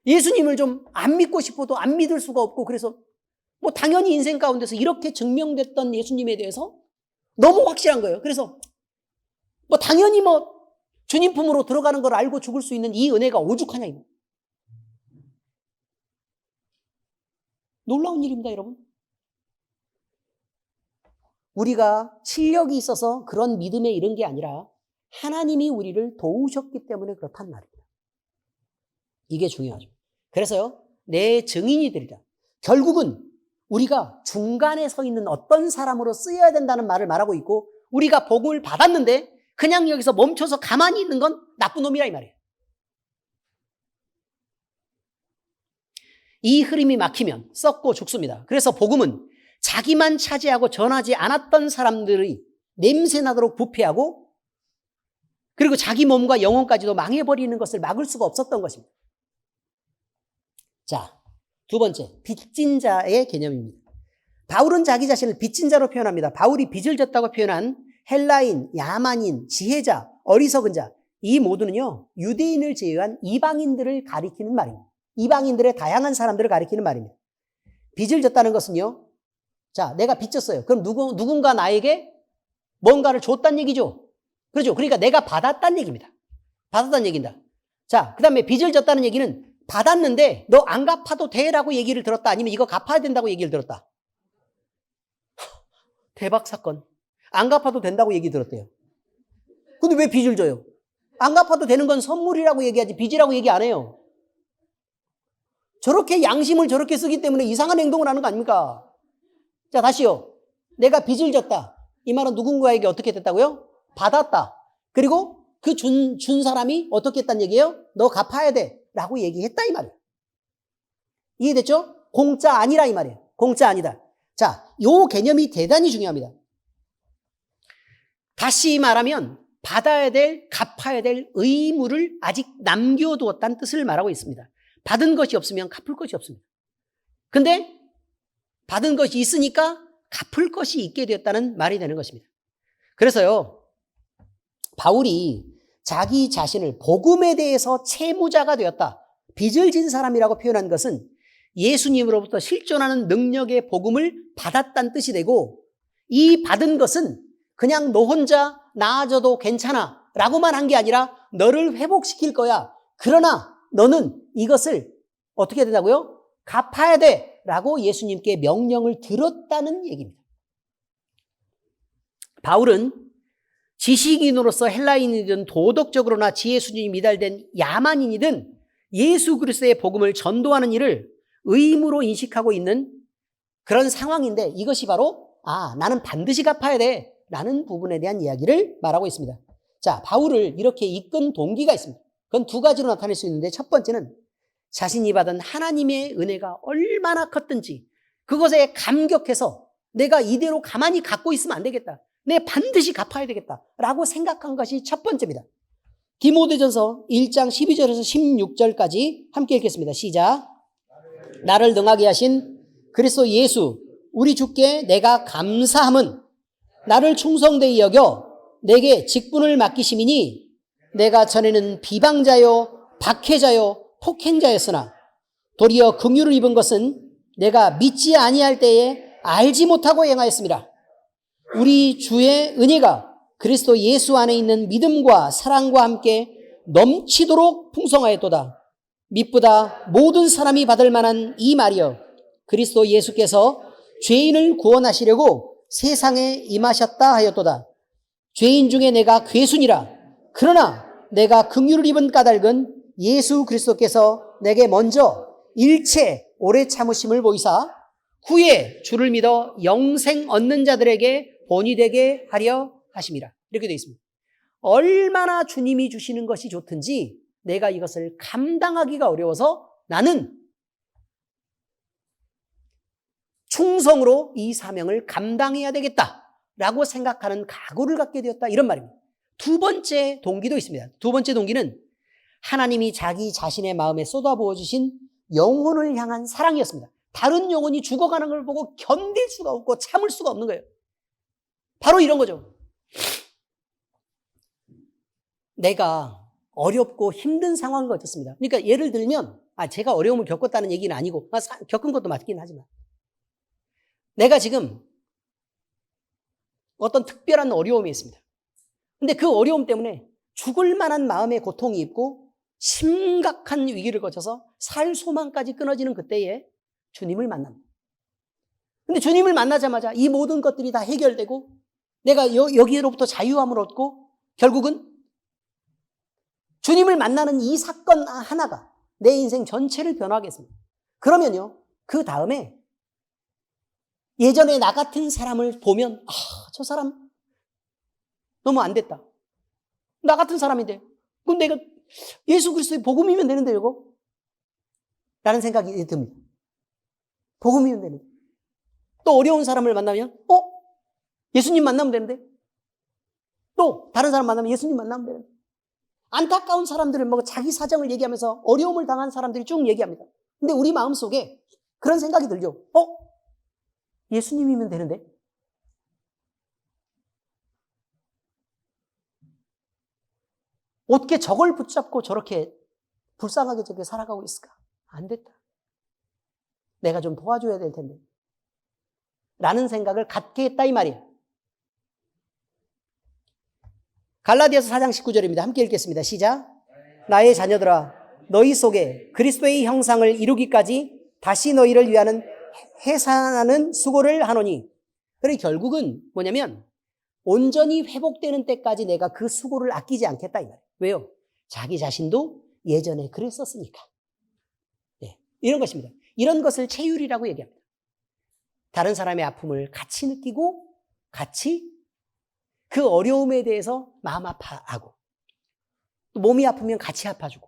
Speaker 1: 예수님을 좀 안 믿고 싶어도 안 믿을 수가 없고 그래서 뭐 당연히 인생 가운데서 이렇게 증명됐던 예수님에 대해서 너무 확실한 거예요. 그래서 뭐 당연히 뭐 주님 품으로 들어가는 걸 알고 죽을 수 있는 이 은혜가 오죽하냐 이거. 놀라운 일입니다, 여러분. 우리가 실력이 있어서 그런 믿음에 이른 게 아니라 하나님이 우리를 도우셨기 때문에 그렇단 말입니다. 이게 중요하죠. 그래서요, 내 증인이 되리라. 결국은 우리가 중간에 서 있는 어떤 사람으로 쓰여야 된다는 말을 말하고 있고, 우리가 복음을 받았는데 그냥 여기서 멈춰서 가만히 있는 건 나쁜 놈이라 이 말이에요. 이 흐름이 막히면 썩고 죽습니다. 그래서 복음은 자기만 차지하고 전하지 않았던 사람들의 냄새나도록 부패하고, 그리고 자기 몸과 영혼까지도 망해버리는 것을 막을 수가 없었던 것입니다. 자, 두 번째, 빚진 자의 개념입니다. 바울은 자기 자신을 빚진 자로 표현합니다. 바울이 빚을 졌다고 표현한 헬라인, 야만인, 지혜자, 어리석은 자, 이 모두는요, 유대인을 제외한 이방인들을 가리키는 말입니다. 이방인들의 다양한 사람들을 가리키는 말입니다. 빚을 졌다는 것은요, 자, 내가 빚졌어요. 그럼 누군가 나에게 뭔가를 줬다는 얘기죠. 그렇죠? 그러니까 내가 받았다는 얘기입니다. 받았다는 얘기입니다. 자, 그 다음에 빚을 졌다는 얘기는 받았는데 너 안 갚아도 돼라고 얘기를 들었다. 아니면 이거 갚아야 된다고 얘기를 들었다. 대박 사건. 안 갚아도 된다고 얘기 들었대요. 근데 왜 빚을 져요? 안 갚아도 되는 건 선물이라고 얘기하지 빚이라고 얘기 안 해요. 저렇게 양심을 저렇게 쓰기 때문에 이상한 행동을 하는 거 아닙니까? 자, 다시요. 내가 빚을 졌다. 이 말은 누군가에게 어떻게 됐다고요? 받았다. 그리고 그 준 사람이 어떻게 했다는 얘기예요? 너 갚아야 돼. 라고 얘기했다 이 말이에요. 이해됐죠? 공짜 아니라 이 말이에요. 공짜 아니다. 자, 요 개념이 대단히 중요합니다. 다시 말하면 받아야 될, 갚아야 될 의무를 아직 남겨두었다는 뜻을 말하고 있습니다. 받은 것이 없으면 갚을 것이 없습니다. 근데 받은 것이 있으니까 갚을 것이 있게 되었다는 말이 되는 것입니다. 그래서요, 바울이 자기 자신을 복음에 대해서 채무자가 되었다, 빚을 진 사람이라고 표현한 것은 예수님으로부터 실존하는 능력의 복음을 받았다는 뜻이 되고, 이 받은 것은 그냥 너 혼자 나아져도 괜찮아 라고만 한 게 아니라 너를 회복시킬 거야. 그러나 너는 이것을 어떻게 해야 된다고요? 갚아야 돼 라고 예수님께 명령을 들었다는 얘기입니다. 바울은 지식인으로서 헬라인이든 도덕적으로나 지혜 수준이 미달된 야만인이든 예수 그리스도의 복음을 전도하는 일을 의무로 인식하고 있는 그런 상황인데, 이것이 바로 나는 반드시 갚아야 돼 라는 부분에 대한 이야기를 말하고 있습니다. 자, 바울을 이렇게 이끈 동기가 있습니다. 그건 두 가지로 나타낼 수 있는데, 첫 번째는 자신이 받은 하나님의 은혜가 얼마나 컸든지 그것에 감격해서 내가 이대로 가만히 갖고 있으면 안 되겠다, 내 반드시 갚아야 되겠다 라고 생각한 것이 첫 번째입니다. 디모데전서 1장 12절에서 16절까지 함께 읽겠습니다. 시작. 나를 능하게 하신 그리스도 예수 우리 주께 내가 감사함은 나를 충성되이 여겨 내게 직분을 맡기심이니, 내가 전에는 비방자요 박해자요 폭행자였으나 도리어 긍휼을 입은 것은 내가 믿지 아니할 때에 알지 못하고 행하였습니다. 우리 주의 은혜가 그리스도 예수 안에 있는 믿음과 사랑과 함께 넘치도록 풍성하였도다. 믿보다 모든 사람이 받을 만한 이 말이여, 그리스도 예수께서 죄인을 구원하시려고 세상에 임하셨다 하였도다. 죄인 중에 내가 괴순이라. 그러나 내가 긍휼을 입은 까닭은 예수 그리스도께서 내게 먼저 일체 오래 참으심을 보이사 후에 주를 믿어 영생 얻는 자들에게 본이 되게 하려 하심이라. 이렇게 되어 있습니다. 얼마나 주님이 주시는 것이 좋든지 내가 이것을 감당하기가 어려워서 나는 충성으로 이 사명을 감당해야 되겠다라고 생각하는 각오를 갖게 되었다, 이런 말입니다. 두 번째 동기도 있습니다. 두 번째 동기는 하나님이 자기 자신의 마음에 쏟아부어 주신 영혼을 향한 사랑이었습니다. 다른 영혼이 죽어가는 걸 보고 견딜 수가 없고 참을 수가 없는 거예요. 바로 이런 거죠. 내가 어렵고 힘든 상황인 것 같았습니다. 그러니까 예를 들면, 제가 어려움을 겪었다는 얘기는 아니고, 겪은 것도 맞긴 하지만, 내가 지금 어떤 특별한 어려움이 있습니다. 근데 그 어려움 때문에 죽을 만한 마음의 고통이 있고 심각한 위기를 거쳐서 살 소망까지 끊어지는 그때에 주님을 만납니다. 근데 주님을 만나자마자 이 모든 것들이 다 해결되고 내가 여기로부터 자유함을 얻고 결국은 주님을 만나는 이 사건 하나가 내 인생 전체를 변화하겠습니다. 그러면요, 그 다음에 예전에 나 같은 사람을 보면 저 사람 너무 안 됐다. 나 같은 사람인데 그럼 내가 예수 그리스도의 복음이면 되는데 이거? 라는 생각이 듭니다. 복음이면 되는데. 또 어려운 사람을 만나면 예수님 만나면 되는데. 또 다른 사람 만나면 예수님 만나면 되는데. 안타까운 사람들을 자기 사정을 얘기하면서 어려움을 당한 사람들이 쭉 얘기합니다. 근데 우리 마음속에 그런 생각이 들죠. 예수님이면 되는데. 어떻게 저걸 붙잡고 저렇게 불쌍하게 저렇게 살아가고 있을까? 안 됐다. 내가 좀 도와줘야 될 텐데. 라는 생각을 갖게 했다 이 말이에요. 갈라디아서 4장 19절입니다. 함께 읽겠습니다. 시작. 나의 자녀들아, 너희 속에 그리스도의 형상을 이루기까지 다시 너희를 위하는 해산하는 수고를 하노니. 그리고 결국은 뭐냐면 온전히 회복되는 때까지 내가 그 수고를 아끼지 않겠다 이 말이에요. 왜요? 자기 자신도 예전에 그랬었으니까. 네, 이런 것입니다. 이런 것을 체휼이라고 얘기합니다. 다른 사람의 아픔을 같이 느끼고 같이 그 어려움에 대해서 마음 아파하고 또 몸이 아프면 같이 아파주고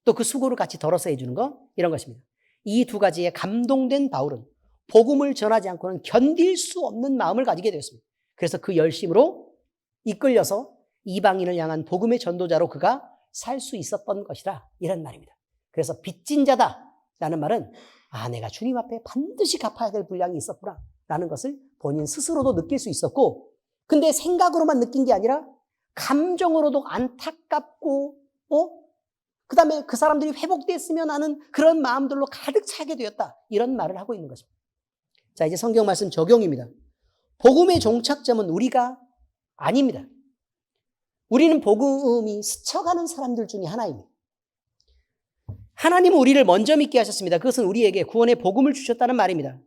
Speaker 1: 또 그 수고를 같이 덜어서 해주는 거, 이런 것입니다. 이 두 가지에 감동된 바울은 복음을 전하지 않고는 견딜 수 없는 마음을 가지게 되었습니다. 그래서 그 열심으로 이끌려서 이방인을 향한 복음의 전도자로 그가 살 수 있었던 것이다, 이런 말입니다. 그래서 빚진 자다라는 말은 내가 주님 앞에 반드시 갚아야 될 분량이 있었구나 라는 것을 본인 스스로도 느낄 수 있었고, 근데 생각으로만 느낀 게 아니라 감정으로도 안타깝고 그 다음에 그 사람들이 회복됐으면 하는 그런 마음들로 가득 차게 되었다, 이런 말을 하고 있는 것입니다. 자, 이제 성경 말씀 적용입니다. 복음의 종착점은 우리가 아닙니다. 우리는 복음이 스쳐가는 사람들 중에 하나입니다. 하나님은 우리를 먼저 믿게 하셨습니다. 그것은 우리에게 구원의 복음을 주셨다는 말입니다.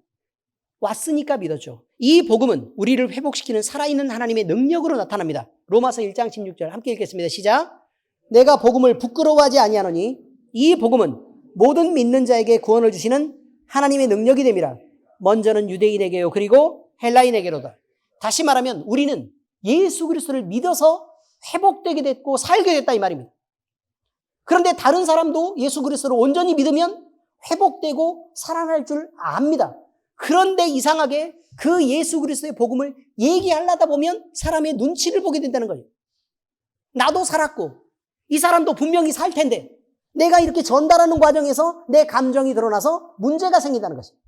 Speaker 1: 왔으니까 믿었죠. 이 복음은 우리를 회복시키는 살아있는 하나님의 능력으로 나타납니다. 로마서 1장 16절 함께 읽겠습니다. 시작. 내가 복음을 부끄러워하지 아니하노니 이 복음은 모든 믿는 자에게 구원을 주시는 하나님의 능력이 됨이라. 먼저는 유대인에게요 그리고 헬라인에게로다. 다시 말하면 우리는 예수 그리스도를 믿어서 회복되게 됐고 살게 됐다 이 말입니다. 그런데 다른 사람도 예수 그리스도를 온전히 믿으면 회복되고 살아날 줄 압니다. 그런데 이상하게 그 예수 그리스도의 복음을 얘기하려다 보면 사람의 눈치를 보게 된다는 거예요. 나도 살았고 이 사람도 분명히 살 텐데 내가 이렇게 전달하는 과정에서 내 감정이 드러나서 문제가 생긴다는 것입니다.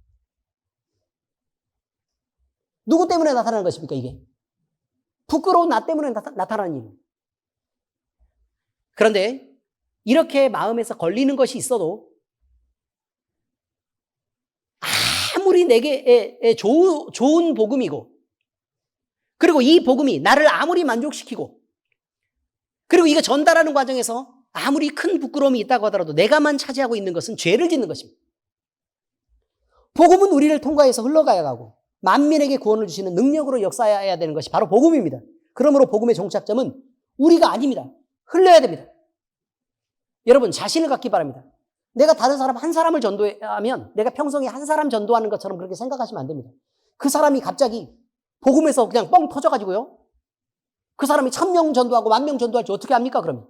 Speaker 1: 누구 때문에 나타나는 것입니까 이게? 부끄러운 나 때문에 나타나는 일입니다. 그런데 이렇게 마음에서 걸리는 것이 있어도 아무리 내게 좋은 복음이고 그리고 이 복음이 나를 아무리 만족시키고 그리고 이거 전달하는 과정에서 아무리 큰 부끄러움이 있다고 하더라도 내가만 차지하고 있는 것은 죄를 짓는 것입니다. 복음은 우리를 통과해서 흘러가야 하고 만민에게 구원을 주시는 능력으로 역사해야 되는 것이 바로 복음입니다. 그러므로 복음의 종착점은 우리가 아닙니다. 흘러야 됩니다. 여러분 자신을 갖기 바랍니다. 내가 다른 사람 한 사람을 전도하면 내가 평소에 한 사람 전도하는 것처럼 그렇게 생각하시면 안 됩니다. 그 사람이 갑자기 복음에서 그냥 뻥 터져가지고요. 그 사람이 1000명 전도하고 10,000명 전도할지 어떻게 합니까 그러면?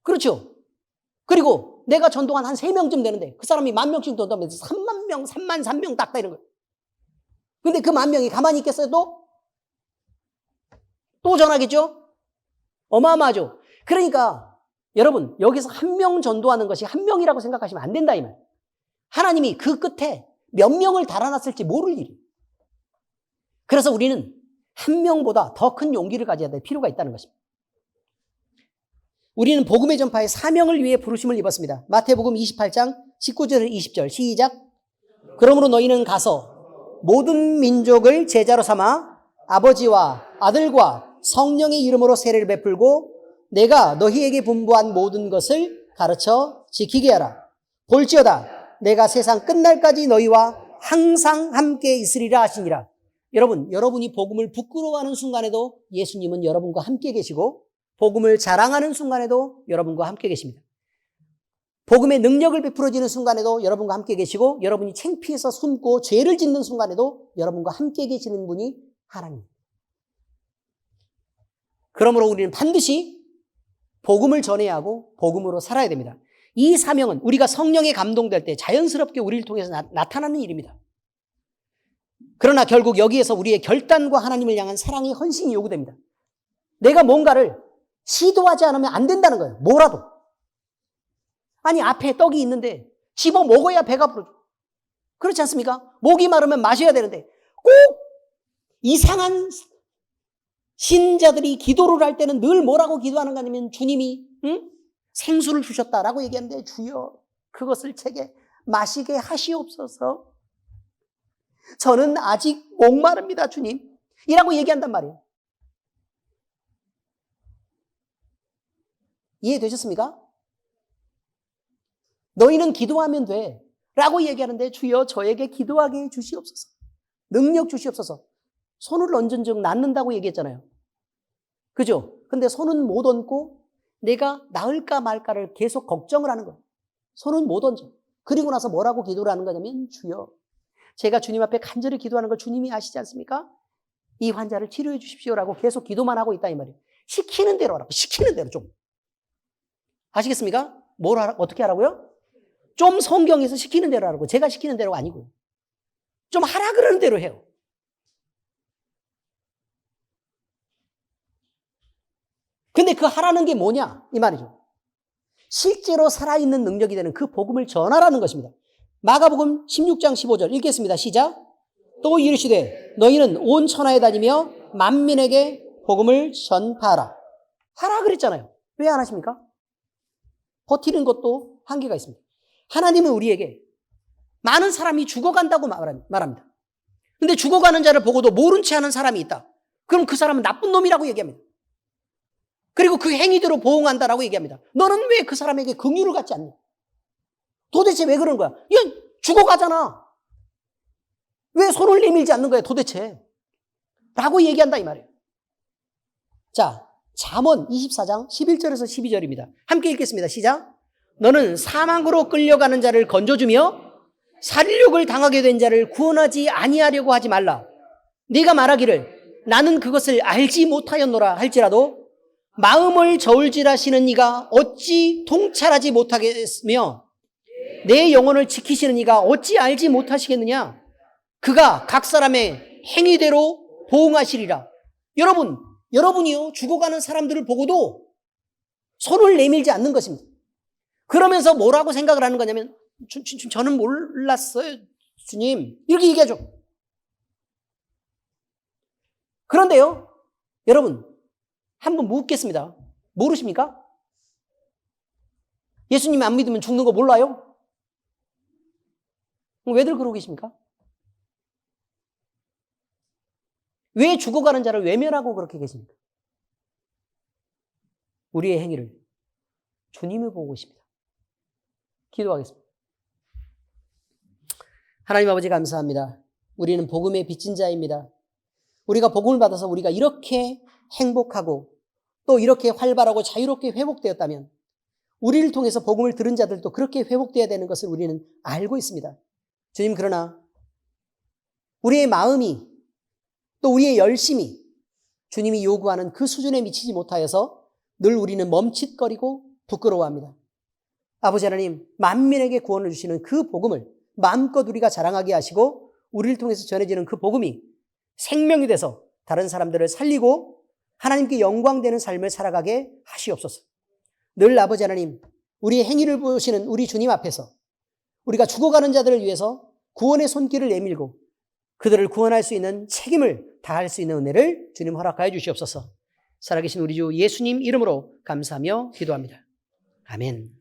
Speaker 1: 그렇죠. 그리고 내가 전도한 한 3명쯤 되는데 그 사람이 10,000명씩 전도하면 30,000명, 33,000명 딱다 이런 거예요. 근데 그 10,000명이 가만히 있겠어요 또 전하겠죠? 어마어마하죠. 그러니까 여러분 여기서 1명 전도하는 것이 1명이라고 생각하시면 안 된다 이 말. 하나님이 그 끝에 몇 명을 달아놨을지 모를 일이에요. 그래서 우리는 1명보다 더 큰 용기를 가져야 될 필요가 있다는 것입니다. 우리는 복음의 전파의 사명을 위해 부르심을 입었습니다. 마태복음 28장 19절 20절 시작. 그러므로 너희는 가서 모든 민족을 제자로 삼아 아버지와 아들과 성령의 이름으로 세례를 베풀고 내가 너희에게 분부한 모든 것을 가르쳐 지키게 하라. 볼지어다 내가 세상 끝날까지 너희와 항상 함께 있으리라 하시니라. 여러분, 여러분이 복음을 부끄러워하는 순간에도 예수님은 여러분과 함께 계시고 복음을 자랑하는 순간에도 여러분과 함께 계십니다. 복음의 능력을 베풀어지는 순간에도 여러분과 함께 계시고 여러분이 창피해서 숨고 죄를 짓는 순간에도 여러분과 함께 계시는 분이 하나님입니다. 그러므로 우리는 반드시 복음을 전해야 하고 복음으로 살아야 됩니다. 이 사명은 우리가 성령에 감동될 때 자연스럽게 우리를 통해서 나타나는 일입니다. 그러나 결국 여기에서 우리의 결단과 하나님을 향한 사랑의 헌신이 요구됩니다. 내가 뭔가를 시도하지 않으면 안 된다는 거예요. 뭐라도. 아니, 앞에 떡이 있는데 집어 먹어야 배가 부르죠. 그렇지 않습니까? 목이 마르면 마셔야 되는데 꼭 이상한 신자들이 기도를 할 때는 늘 뭐라고 기도하는가 하면 주님이 생수를 주셨다라고 얘기하는데 주여 그것을 제게 마시게 하시옵소서. 저는 아직 목마릅니다 주님 이라고 얘기한단 말이에요. 이해되셨습니까? 너희는 기도하면 돼 라고 얘기하는데 주여 저에게 기도하게 해주시옵소서. 능력 주시옵소서. 손을 얹은 즉 낫는다고 얘기했잖아요. 그죠? 근데 손은 못 얹고 내가 나을까 말까를 계속 걱정을 하는 거예요. 손은 못 얹어. 그리고 나서 뭐라고 기도를 하는 거냐면 주여 제가 주님 앞에 간절히 기도하는 걸 주님이 아시지 않습니까? 이 환자를 치료해 주십시오라고 계속 기도만 하고 있다 이 말이에요. 시키는 대로 하라고. 시키는 대로 좀. 아시겠습니까? 어떻게 하라고요? 좀 성경에서 시키는 대로 하라고. 제가 시키는 대로가 아니고요. 좀 하라 그러는 대로 해요. 근데 그 하라는 게 뭐냐? 이 말이죠. 실제로 살아있는 능력이 되는 그 복음을 전하라는 것입니다. 마가복음 16장 15절 읽겠습니다. 시작. 또 이르시되 너희는 온 천하에 다니며 만민에게 복음을 전파하라. 하라 그랬잖아요. 왜 안 하십니까? 버티는 것도 한계가 있습니다. 하나님은 우리에게 많은 사람이 죽어간다고 말합니다. 근데 죽어가는 자를 보고도 모른 채 하는 사람이 있다. 그럼 그 사람은 나쁜 놈이라고 얘기합니다. 그리고 그 행위대로 보응한다라고 얘기합니다. 너는 왜 그 사람에게 긍휼을 갖지 않냐? 도대체 왜 그런 거야? 얘 죽어가잖아. 왜 손을 내밀지 않는 거야 도대체? 라고 얘기한다 이 말이에요. 자, 잠언 24장 11절에서 12절입니다. 함께 읽겠습니다. 시작. 너는 사망으로 끌려가는 자를 건져주며 살육을 당하게 된 자를 구원하지 아니하려고 하지 말라. 네가 말하기를 나는 그것을 알지 못하였노라 할지라도 마음을 저울질하시는 이가 어찌 통찰하지 못하겠으며 내 영혼을 지키시는 이가 어찌 알지 못하시겠느냐. 그가 각 사람의 행위대로 보응하시리라. 여러분이요 죽어가는 사람들을 보고도 손을 내밀지 않는 것입니다. 그러면서 뭐라고 생각을 하는 거냐면 저는 몰랐어요 주님 이렇게 얘기하죠. 그런데요 여러분 한번 묻겠습니다. 모르십니까? 예수님 안 믿으면 죽는 거 몰라요? 왜들 그러고 계십니까? 왜 죽어가는 자를 외면하고 그렇게 계십니까? 우리의 행위를 주님이 보고 계십니다. 기도하겠습니다. 하나님 아버지 감사합니다. 우리는 복음의 빚진 자입니다. 우리가 복음을 받아서 우리가 이렇게 행복하고 또 이렇게 활발하고 자유롭게 회복되었다면 우리를 통해서 복음을 들은 자들도 그렇게 회복되어야 되는 것을 우리는 알고 있습니다. 주님, 그러나 우리의 마음이 또 우리의 열심이 주님이 요구하는 그 수준에 미치지 못하여서 늘 우리는 멈칫거리고 부끄러워합니다. 아버지 하나님, 만민에게 구원을 주시는 그 복음을 마음껏 우리가 자랑하게 하시고 우리를 통해서 전해지는 그 복음이 생명이 돼서 다른 사람들을 살리고 하나님께 영광되는 삶을 살아가게 하시옵소서. 늘 아버지 하나님, 우리의 행위를 보시는 우리 주님 앞에서 우리가 죽어가는 자들을 위해서 구원의 손길을 내밀고 그들을 구원할 수 있는 책임을 다할 수 있는 은혜를 주님 허락하여 주시옵소서. 살아계신 우리 주 예수님 이름으로 감사하며 기도합니다. 아멘.